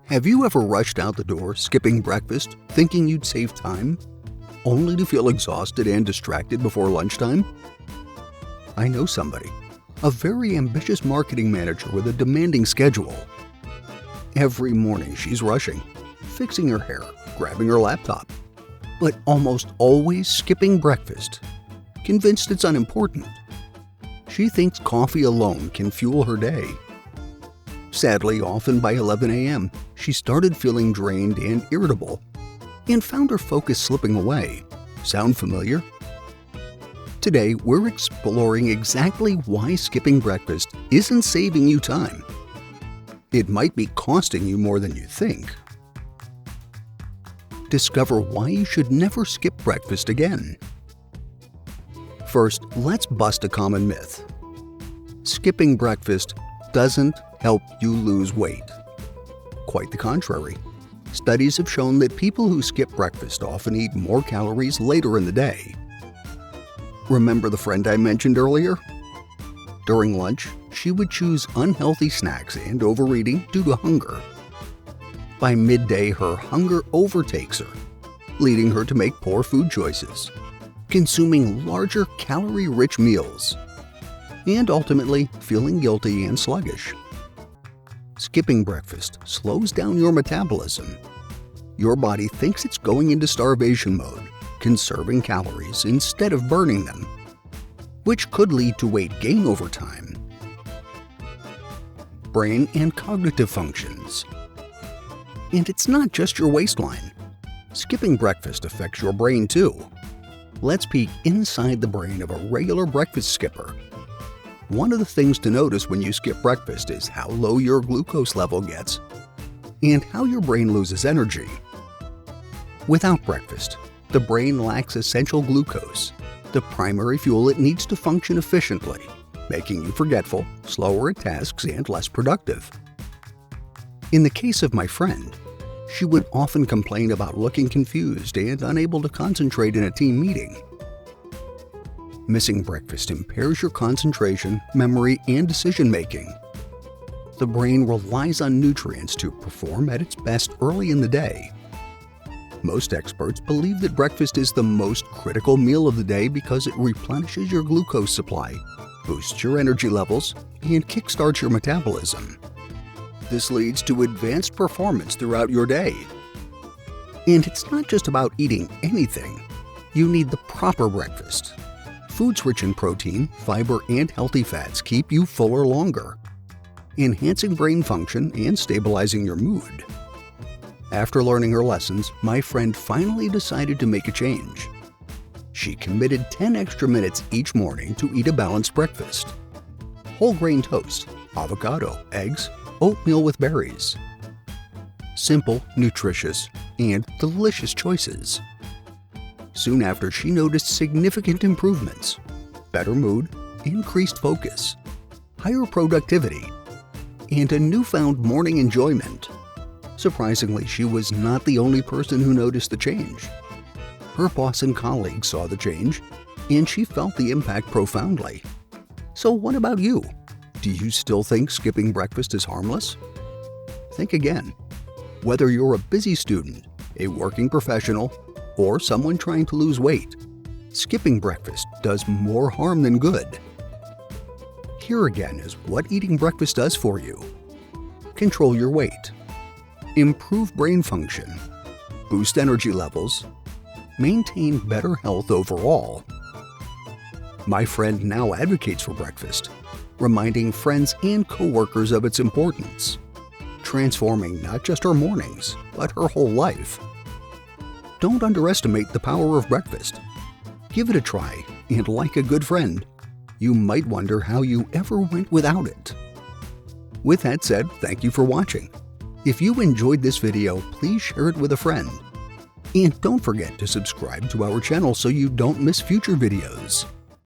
Have you ever rushed out the door skipping breakfast, thinking you'd save time, only to feel exhausted and distracted before lunchtime? I know somebody, a very ambitious marketing manager with a demanding schedule. Every morning she's rushing, fixing her hair, grabbing her laptop, but almost always skipping breakfast, convinced it's unimportant. She thinks coffee alone can fuel her day. Sadly, often by 11 a.m., she started feeling drained and irritable, and found her focus slipping away. Sound familiar? Today, we're exploring exactly why skipping breakfast isn't saving you time. It might be costing you more than you think. Discover why you should never skip breakfast again. First, let's bust a common myth. Skipping breakfast doesn't help you lose weight. Quite the contrary. Studies have shown that people who skip breakfast often eat more calories later in the day. Remember the friend I mentioned earlier? During lunch, she would choose unhealthy snacks and overeating due to hunger. By midday, her hunger overtakes her, leading her to make poor food choices, consuming larger calorie-rich meals, and ultimately feeling guilty and sluggish. Skipping breakfast slows down your metabolism. Your body thinks it's going into starvation mode, conserving calories instead of burning them, which could lead to weight gain over time. Brain and cognitive functions. And it's not just your waistline. Skipping breakfast affects your brain too. Let's peek inside the brain of a regular breakfast skipper. One of the things to notice when you skip breakfast is how low your glucose level gets and how your brain loses energy. Without breakfast, the brain lacks essential glucose, the primary fuel it needs to function efficiently, making you forgetful, slower at tasks, and less productive. In the case of my friend, she would often complain about looking confused and unable to concentrate in a team meeting. Missing breakfast impairs your concentration, memory, and decision-making. The brain relies on nutrients to perform at its best early in the day. Most experts believe that breakfast is the most critical meal of the day because it replenishes your glucose supply, boosts your energy levels, and kickstarts your metabolism. This leads to advanced performance throughout your day. And it's not just about eating anything. You need the proper breakfast. Foods rich in protein, fiber, and healthy fats keep you fuller longer, enhancing brain function and stabilizing your mood. After learning her lessons, my friend finally decided to make a change. She committed 10 extra minutes each morning to eat a balanced breakfast. Whole grain toast, avocado, eggs, oatmeal with berries. Simple, nutritious, and delicious choices. Soon after, she noticed significant improvements: better mood, increased focus, higher productivity, and a newfound morning enjoyment. Surprisingly, she was not the only person who noticed the change. Her boss and colleagues saw the change, and she felt the impact profoundly. So what about you? Do you still think skipping breakfast is harmless? Think again. Whether you're a busy student, a working professional, or someone trying to lose weight, skipping breakfast does more harm than good. Here again is what eating breakfast does for you. Control your weight, improve brain function, boost energy levels, maintain better health overall. My friend now advocates for breakfast, reminding friends and coworkers of its importance, transforming not just her mornings, but her whole life. Don't underestimate the power of breakfast. Give it a try, and like a good friend, you might wonder how you ever went without it. With that said, thank you for watching. If you enjoyed this video, please share it with a friend. And don't forget to subscribe to our channel so you don't miss future videos.